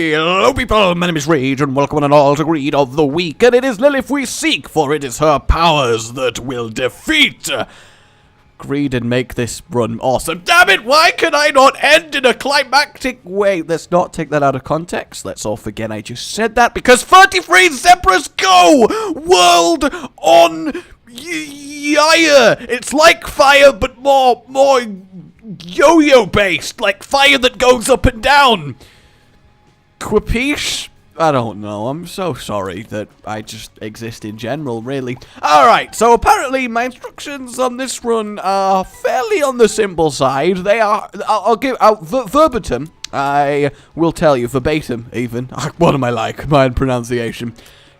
Hello people, my name is Rage and welcome on and all to Greed of the Week, and it is Lilith we seek, for it is her powers that will defeat Greed and make this run awesome. Damn it, why can I not end in a climactic way? Let's not take that out of context. Let's all forget I just said that, because 33 Zebras go! World on fire! It's like fire, but more yo-yo based, like fire that goes up and down. Quipish? I don't know. I'm so sorry that I just exist in general, really. Alright, so apparently my instructions on this run are fairly on the simple side. They are, I'll give out verbatim. I will tell you, verbatim even. What am I like? My pronunciation.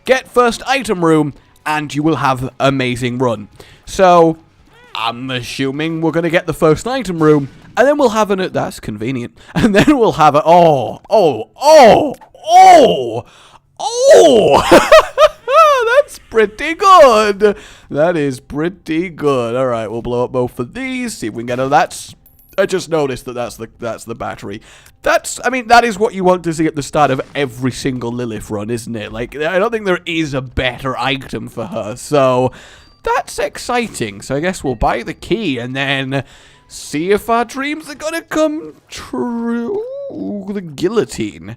Get first item room, and you will have amazing run. So, I'm assuming we're going to get the first item room, and then we'll have an... That's convenient. And then we'll have a... That's pretty good. That is pretty good. All right, we'll blow up both of these. See if we can get a... That's... I just noticed that that's the battery. I mean, that is what you want to see at the start of every single Lilith run, isn't it? Like, I don't think there is a better item for her, so... That's exciting. So I guess we'll buy the key and then see if our dreams are gonna come true. The guillotine.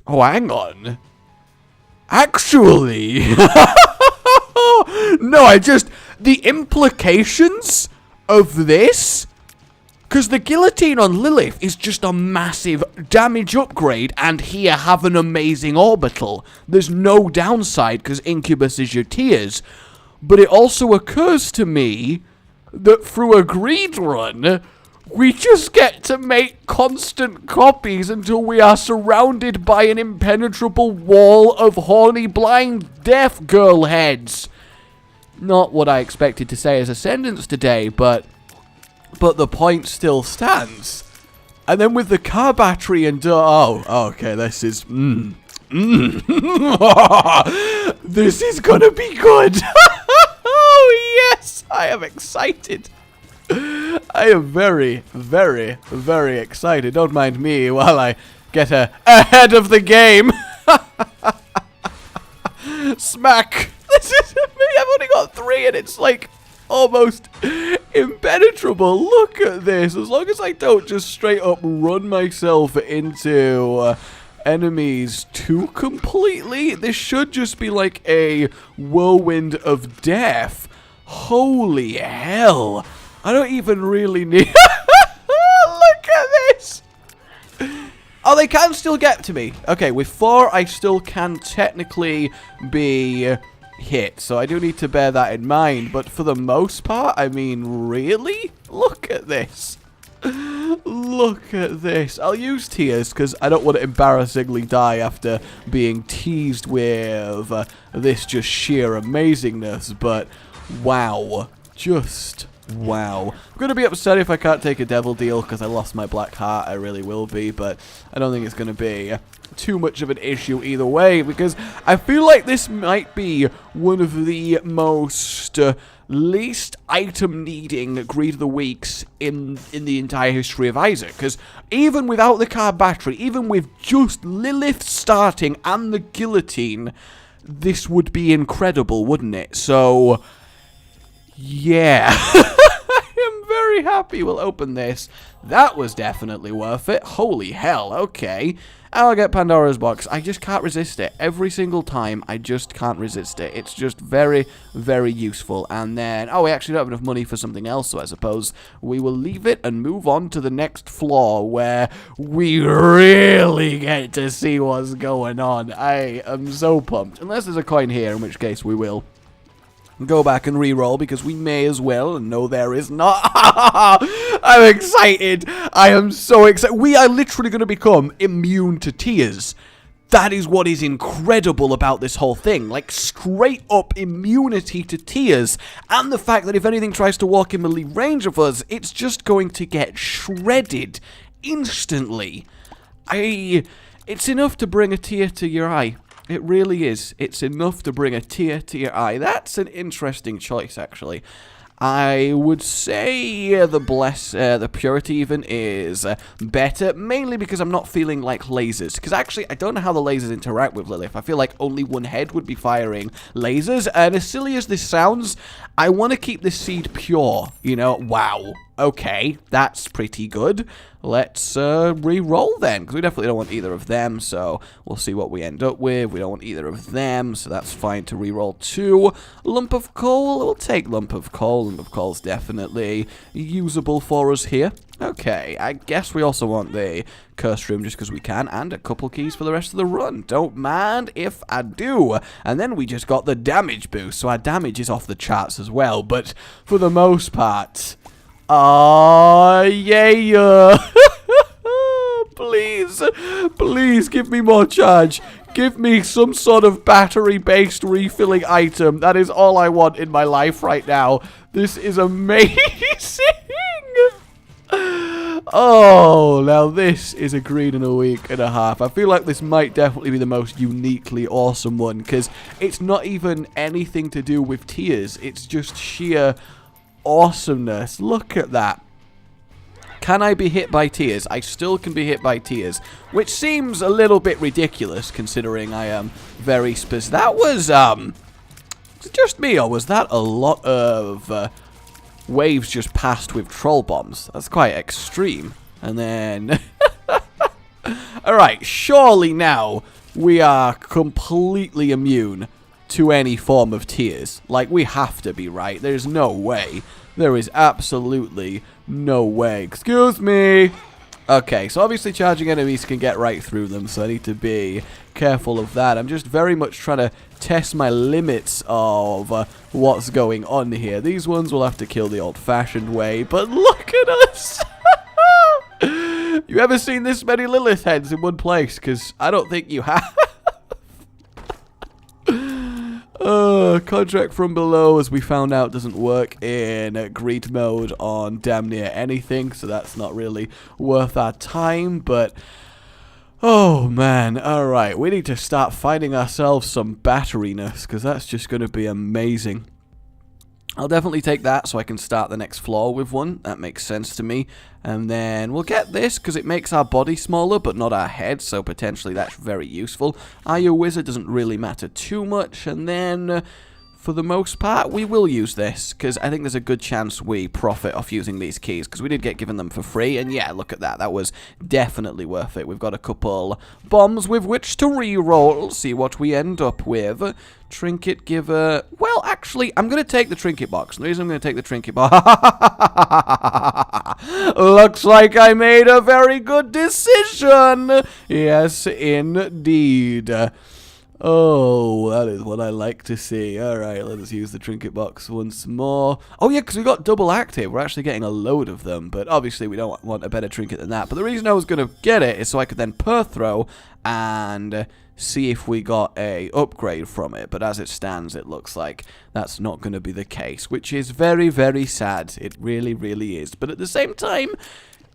Oh, hang on. Actually. No, the implications of this... Because the guillotine on Lilith is just a massive damage upgrade, and here have an amazing orbital. There's no downside, because Incubus is your tears. But it also occurs to me that through a Greed run, we just get to make constant copies until we are surrounded by an impenetrable wall of horny, blind, deaf girl heads. Not what I expected to say as a sentence today, but the point still stands. And then with the car battery and... okay, this is... This is gonna be good. Oh, yes! I am excited. I am very, very, very excited. Don't mind me while I get ahead of the game. Smack. This is me. I've only got 3 and it's like almost impenetrable. Look at this. As long as I don't just straight up run myself into... enemies too completely. This should just be like a whirlwind of death. Holy hell. I don't even really need... Look at this. Oh, they can still get to me. Okay, with 4, I still can technically be hit. So I do need to bear that in mind. But for the most part, I mean, really? Look at this. Look at this. I'll use tears because I don't want to embarrassingly die after being teased with this just sheer amazingness. But wow. Just wow. I'm going to be upset if I can't take a devil deal because I lost my black heart. I really will be. But I don't think it's going to be too much of an issue either way, because I feel like this might be one of the most... least item needing Greed of the Weeks in the entire history of Isaac, because even without the car battery, even with just Lilith starting and the guillotine, this would be incredible, wouldn't it? So yeah. I am very happy we'll open this. That was definitely worth it. Holy hell. Okay, I'll get Pandora's box. I just can't resist it. Every single time, I just can't resist it. It's just very, very useful. And then, we actually don't have enough money for something else, so I suppose we will leave it and move on to the next floor, where we really get to see what's going on. I am so pumped. Unless there's a coin here, in which case we will go back and re-roll, because we may as well. No, there is not. I'm excited. I am so excited. We are literally going to become immune to tears. That is what is incredible about this whole thing. Like, straight up immunity to tears. And the fact that if anything tries to walk in melee range of us, it's just going to get shredded instantly. It's enough to bring a tear to your eye. It really is. It's enough to bring a tear to your eye. That's an interesting choice, actually. I would say the purity even is better, mainly because I'm not feeling like lasers. Because actually, I don't know how the lasers interact with Lilith. I feel like only one head would be firing lasers, and as silly as this sounds, I want to keep this seed pure, you know? Wow. Okay, that's pretty good. Let's re-roll then, because we definitely don't want either of them, so we'll see what we end up with. We don't want either of them, so that's fine to re-roll 2. Lump of coal, we'll take lump of coal. Lump of coal's definitely usable for us here. Okay, I guess we also want the curse room just because we can, and a couple keys for the rest of the run. Don't mind if I do. And then we just got the damage boost, so our damage is off the charts as well, but for the most part... Oh, yeah. Please give me more charge. Give me some sort of battery-based refilling item. That is all I want in my life right now. This is amazing. Oh, now this is a green in a week and a half. I feel like this might definitely be the most uniquely awesome one, because it's not even anything to do with tears. It's just sheer... awesomeness. Look at that. Can I be hit by tears? I still can be hit by tears, which seems a little bit ridiculous considering I am very specific. That was just me, or was that a lot of waves just passed with troll bombs? That's quite extreme. And then alright, surely now we are completely immune to any form of tears. Like, we have to be, right? There's no way. There is absolutely no way. Excuse me. Okay, so obviously charging enemies can get right through them, so I need to be careful of that. I'm just very much trying to test my limits of what's going on here. These ones will have to kill the old-fashioned way, but look at us! You ever seen this many Lilith heads in one place? Because I don't think you have. Contract from below, as we found out, doesn't work in greed mode on damn near anything, so that's not really worth our time, but... oh, man. Alright, we need to start finding ourselves some batteriness, because that's just going to be amazing. I'll definitely take that so I can start the next floor with one. That makes sense to me. And then we'll get this because it makes our body smaller but not our head, so potentially that's very useful. Are you a wizard? Doesn't really matter too much. And then for the most part we will use this because I think there's a good chance we profit off using these keys because we did get given them for free. And yeah, look at that. That was definitely worth it. We've got a couple bombs with which to re-roll. See what we end up with. Trinket giver. Well, actually, I'm going to take the trinket box. And the reason I'm going to take the trinket box... looks like I made a very good decision. Yes, indeed. Oh, that is what I like to see. Alright, let us use the trinket box once more. Oh yeah, because we got double active. We're actually getting a load of them, but obviously we don't want a better trinket than that. But the reason I was going to get it is so I could then per throw and see if we got a upgrade from it. But as it stands, it looks like that's not going to be the case, which is very, very sad. It really, really is. But at the same time,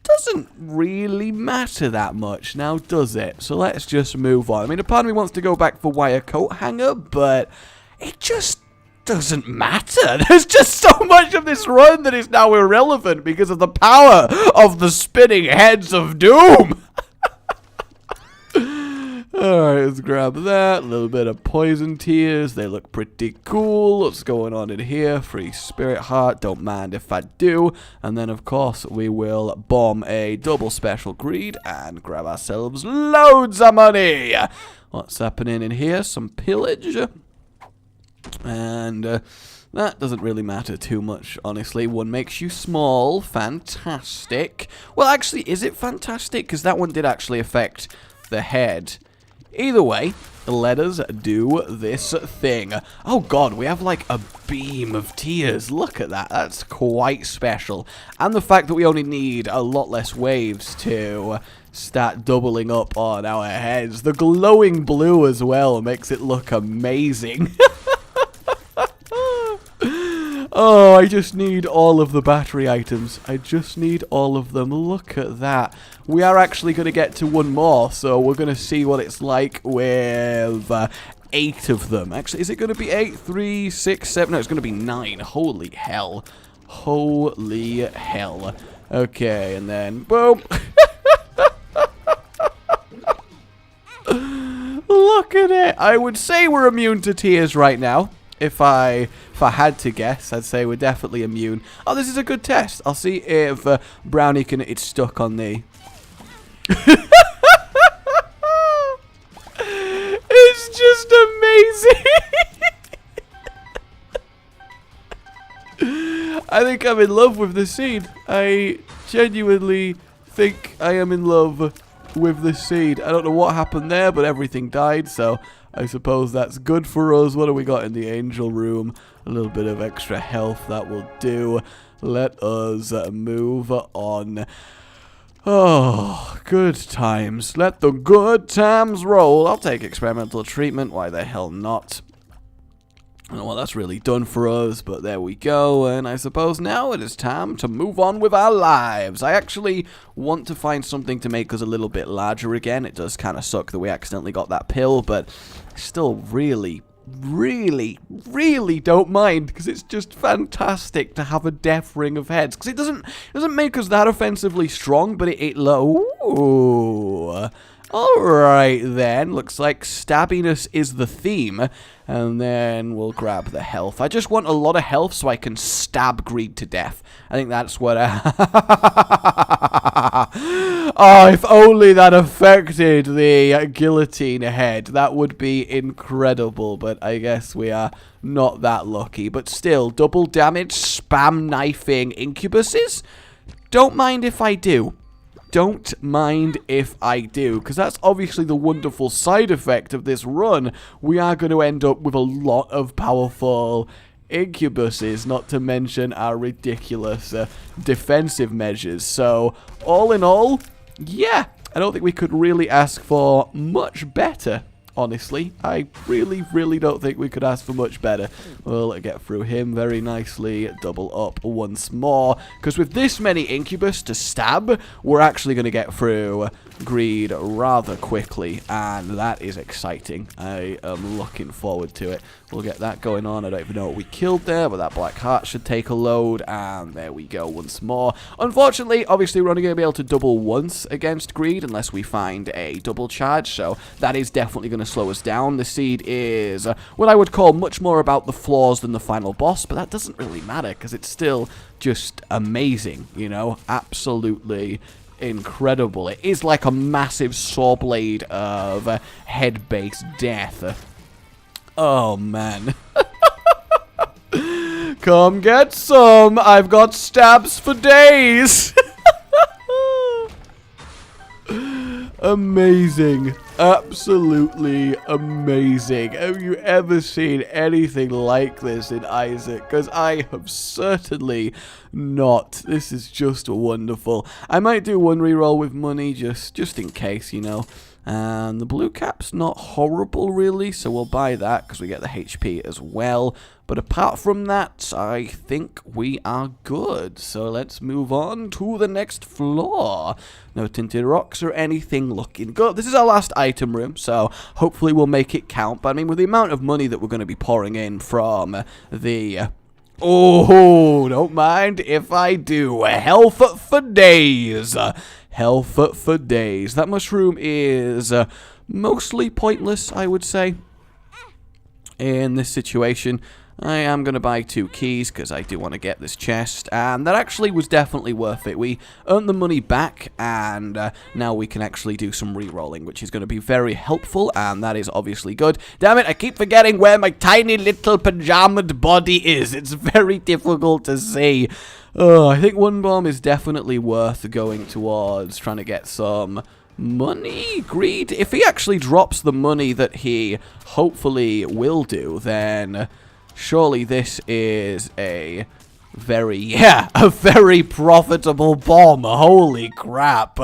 doesn't really matter that much now, does it? So let's just move on. I mean, a part of me wants to go back for wire coat hanger, but it just doesn't matter. There's just so much of this run that is now irrelevant because of the power of the spinning heads of doom. Alright, let's grab that. A little bit of poison tears. They look pretty cool. What's going on in here? Free spirit heart. Don't mind if I do. And then, of course, we will bomb a double special greed and grab ourselves loads of money. What's happening in here? Some pillage. And that doesn't really matter too much, honestly. One makes you small. Fantastic. Well, actually, is it fantastic? Because that one did actually affect the head. Either way, let us do this thing. Oh god, we have like a beam of tears. Look at that. That's quite special. And the fact that we only need a lot less waves to start doubling up on our heads. The glowing blue as well makes it look amazing. Oh, I just need all of the battery items. I just need all of them. Look at that. We are actually going to get to one more, so we're going to see what it's like with 8 of them. Actually, is it going to be 8, 3, 6, 7? No, it's going to be 9. Holy hell. Holy hell. Okay, and then boom. Look at it. I would say we're immune to tears right now. If I had to guess, I'd say we're definitely immune. Oh, this is a good test. I'll see if Brownie can... It's stuck on the... It's just amazing. I think I'm in love with the scene. I genuinely think I am in love with the seed. I don't know what happened there, but everything died, so I suppose that's good for us. What do we got in the angel room? A little bit of extra health, that will do. Let us move on. Oh, good times. Let the good times roll. I'll take experimental treatment. Why the hell not? I don't know what that's really done for us, but there we go. And I suppose now it is time to move on with our lives. I actually want to find something to make us a little bit larger again. It does kind of suck that we accidentally got that pill, but I still really don't mind, because it's just fantastic to have a death ring of heads. Because it doesn't make us that offensively strong, but ooh. Alright then, looks like stabbiness is the theme, and then we'll grab the health. I just want a lot of health so I can stab Greed to death. I think that's what Oh, if only that affected the guillotine head. That would be incredible, but I guess we are not that lucky. But still, double damage, spam knifing incubuses? Don't mind if I do. Don't mind if I do, because that's obviously the wonderful side effect of this run. We are going to end up with a lot of powerful incubuses, not to mention our ridiculous defensive measures. So, all in all, yeah, I don't think we could really ask for much better. Honestly, I really don't think we could ask for much better. We'll get through him very nicely, double up once more, because with this many incubus to stab, we're actually going to get through Greed rather quickly, and that is exciting. I am looking forward to it. We'll get that going on. I don't even know what we killed there, but that black heart should take a load, and there we go once more. Unfortunately, obviously, we're only going to be able to double once against Greed unless we find a double charge, so that is definitely going to slow us down. The seed is what I would call much more about the flaws than the final boss, but that doesn't really matter because it's still just amazing, you know, absolutely incredible. It is like a massive saw blade of head-based death. Oh man. Come get some. I've got stabs for days. Amazing. Absolutely amazing. Have you ever seen anything like this in Isaac? Because I have certainly not. This is just wonderful. I might do one reroll with money just in case, you know. And the blue cap's not horrible, really, so we'll buy that because we get the HP as well. But apart from that, I think we are good. So let's move on to the next floor. No tinted rocks or anything, looking good. This is our last item room, so hopefully we'll make it count. But I mean, with the amount of money that we're going to be pouring in from the... Oh, don't mind if I do. Health for days. Health for days. That mushroom is mostly pointless, I would say, in this situation. I am going to buy 2 keys because I do want to get this chest, and that actually was definitely worth it. We earned the money back, and now we can actually do some re-rolling, which is going to be very helpful, and that is obviously good. Damn it, I keep forgetting where my tiny little pajamaed body is. It's very difficult to see. I think one bomb is definitely worth going towards trying to get some money. Greed. If he actually drops the money that he hopefully will do, then surely this is a very profitable bomb. Holy crap.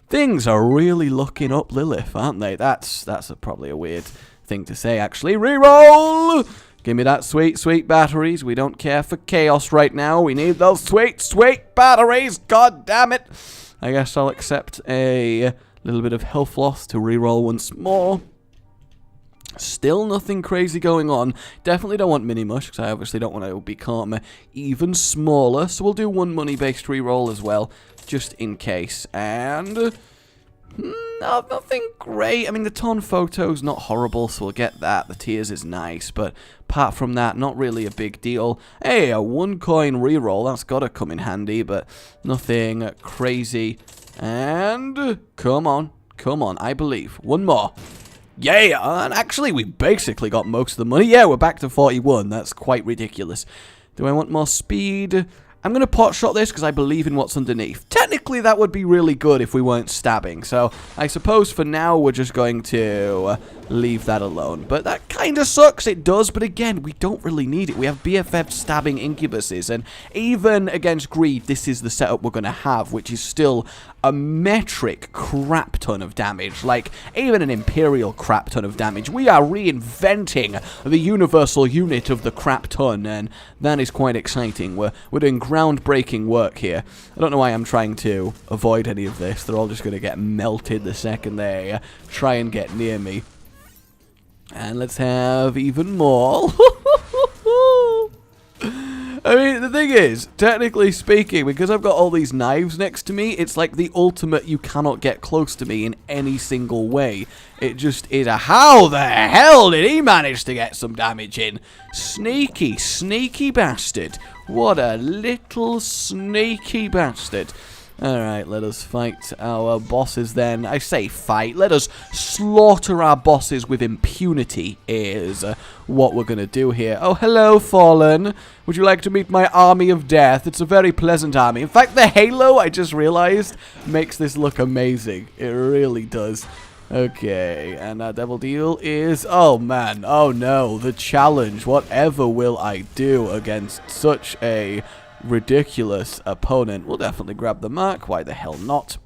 Things are really looking up Lilith, aren't they? That's probably a weird thing to say, actually. Reroll! Give me that sweet batteries. We don't care for chaos right now. We need those sweet batteries. God damn it. I guess I'll accept a little bit of health loss to reroll once more. Still nothing crazy going on. Definitely don't want Mini-Mush, because I obviously don't want to become even smaller. So we'll do one money-based reroll as well, just in case. And no, nothing great. I mean, the ton photo's not horrible, so we'll get that. The tears is nice, but apart from that, not really a big deal. Hey, a 1 coin reroll. That's got to come in handy, but nothing crazy. And come on, I believe. One more. Yeah, and actually we basically got most of the money. Yeah, we're back to 41. That's quite ridiculous. Do I want more speed? I'm going to pot shot this because I believe in what's underneath. Technically, that would be really good if we weren't stabbing. So I suppose for now, we're just going to leave that alone. But that kind of sucks. It does. But again, we don't really need it. We have BFF stabbing incubuses. And even against greed, this is the setup we're going to have, which is still a metric crap ton of damage. Like, even an imperial crap ton of damage. We are reinventing the universal unit of the crap ton. And that is quite exciting. We're doing groundbreaking work here. I don't know why I'm trying to avoid any of this. They're all just going to get melted the second they try and get near me. And let's have even more. I mean, the thing is, technically speaking, because I've got all these knives next to me, it's like the ultimate you cannot get close to me in any single way. It just is a how the hell did he manage to get some damage in? Sneaky, sneaky bastard. What a little sneaky bastard. Alright, let us fight our bosses then. I say fight. Let us slaughter our bosses with impunity is what we're going to do here. Oh, hello, Fallen. Would you like to meet my army of death? It's a very pleasant army. In fact, the halo, I just realized, makes this look amazing. It really does. Okay, and our devil deal is... Oh, man. Oh, no. The challenge. Whatever will I do against such a ridiculous opponent? We'll definitely grab the mark. Why the hell not?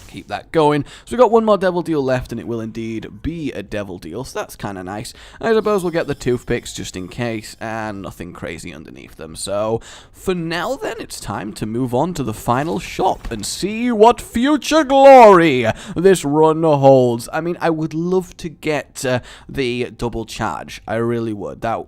Keep that going. So we've got one more devil deal left, and it will indeed be a devil deal, so that's kind of nice. I suppose we'll get the toothpicks just in case, and nothing crazy underneath them. So for now then, it's time to move on to the final shop and see what future glory this run holds. I mean, I would love to get the double charge. I really would. That...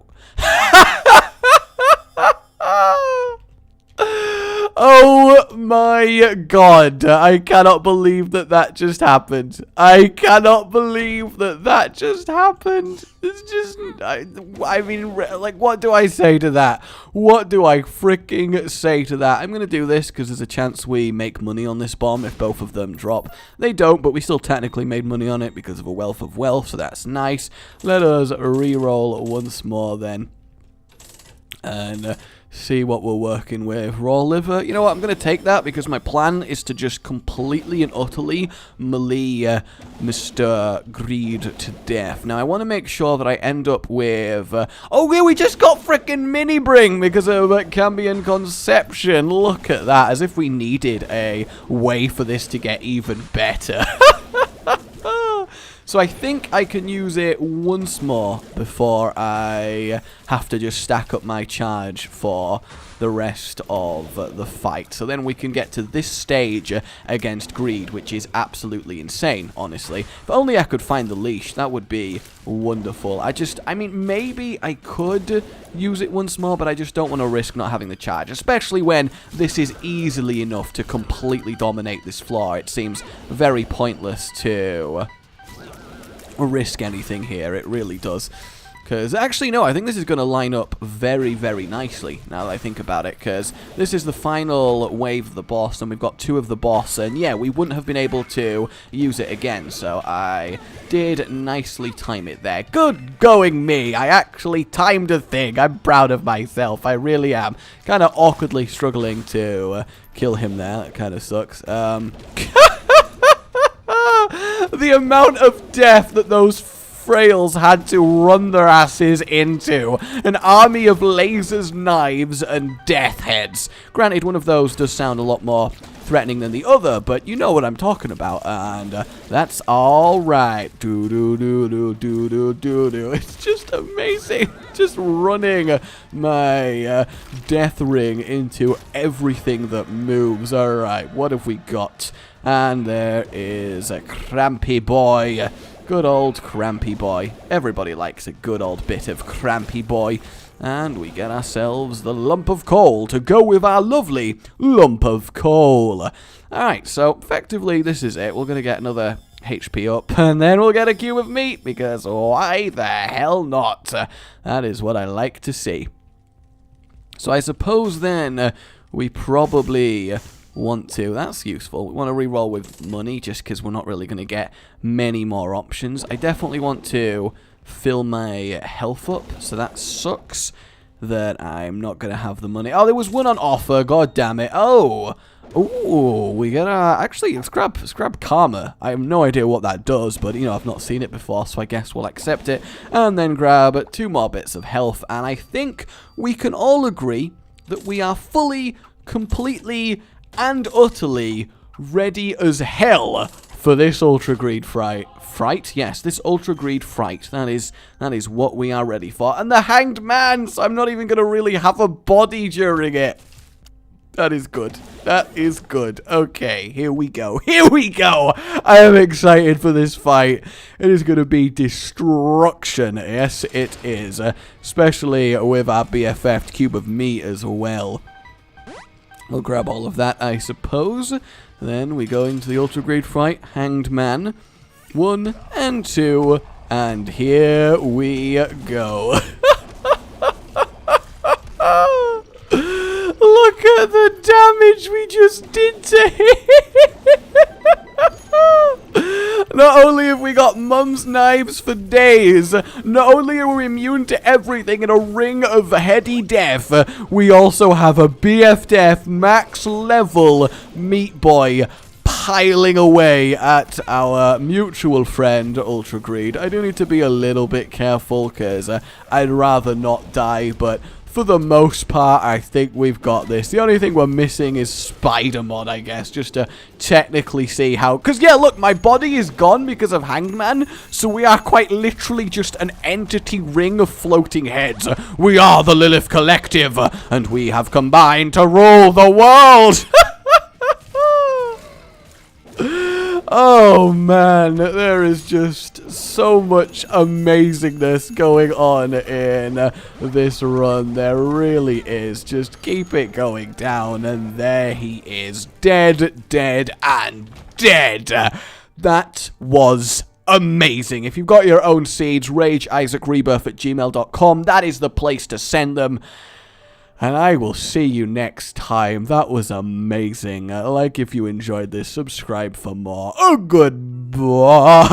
Oh my god, I cannot believe that that just happened. I cannot believe that that just happened. It's just, I mean, like, what do I say to that? What do I freaking say to that? I'm going to do this because there's a chance we make money on this bomb if both of them drop. They don't, but we still technically made money on it because of a wealth of wealth, so that's nice. Let us re-roll once more then. And see what we're working with. Raw liver. You know what? I'm going to take that because my plan is to just completely and utterly melee Mr. Greed to death. Now, I want to make sure that I end up with... oh, yeah, we just got frickin' mini bring because of Cambion Conception. Look at that. As if we needed a way for this to get even better. So I think I can use it once more before I have to just stack up my charge for the rest of the fight. So then we can get to this stage against Greed, which is absolutely insane, honestly. If only I could find the leash, that would be wonderful. I mean, maybe I could use it once more, but I just don't want to risk not having the charge, especially when this is easily enough to completely dominate this floor. It seems very pointless to... risk anything here. It really does. Because, actually, no, I think this is going to line up very, very nicely, now that I think about it, because this is the final wave of the boss, and we've got 2 of the boss, and yeah, we wouldn't have been able to use it again, so I did nicely time it there. Good going me! I actually timed a thing. I'm proud of myself. I really am. Kind of awkwardly struggling to kill him there. That kind of sucks. The amount of death that those frails had to run their asses into. An army of lasers, knives, and death heads. Granted, one of those does sound a lot more threatening than the other, but you know what I'm talking about, and that's alright. Do-do-do-do-do-do-do-do. It's just amazing. Just running my death ring into everything that moves. Alright, what have we got? And there is a Crampy Boy Good old crampy boy. Everybody likes a good old bit of crampy boy. And we get ourselves the lump of coal to go with our lovely lump of coal. Alright, so effectively this is it. We're going to get another HP up, and then we'll get a cube of meat, because why the hell not? That is what I like to see. So I suppose then we probably want to, that's useful, we want to reroll with money, just because we're not really going to get many more options. I definitely want to fill my health up, so that sucks that I'm not going to have the money. Oh, there was one on offer, god damn it. Oh, ooh, we get actually, let's grab Karma. I have no idea what that does, but, you know, I've not seen it before, so I guess we'll accept it. And then grab 2 more bits of health, and I think we can all agree that we are fully, completely, and utterly ready as hell for this Ultra Greed Fright. Yes, this Ultra Greed Fright. That is what we are ready for. And the Hanged Man, so I'm not even going to really have a body during it. That is good. That is good. Okay, here we go. Here we go. I am excited for this fight. It is going to be destruction. Yes, it is. Especially with our BFF cube of meat as well. We'll grab all of that, I suppose. Then we go into the Ultra Greed Fright. Hanged Man. 1 and 2. And here we go. Look at the damage we just did to him. Not only have we got Mum's knives for days, not only are we immune to everything in a ring of heady death, we also have a BFF max level Meat Boy piling away at our mutual friend Ultra Greed. I do need to be a little bit careful because I'd rather not die, but for the most part, I think we've got this. The only thing we're missing is Spider Mod, I guess, just to technically see how... Because, yeah, look, my body is gone because of Hangman, so we are quite literally just an entity ring of floating heads. We are the Lilith Collective, and we have combined to rule the world! Oh man, there is just so much amazingness going on in this run. There really is. Just keep it going down, and there he is. Dead, dead, and dead. That was amazing. If you've got your own seeds, rageisaac@gmail.com. That is the place to send them. And I will see you next time. That was amazing. Like if you enjoyed this, subscribe for more. Oh, goodbye.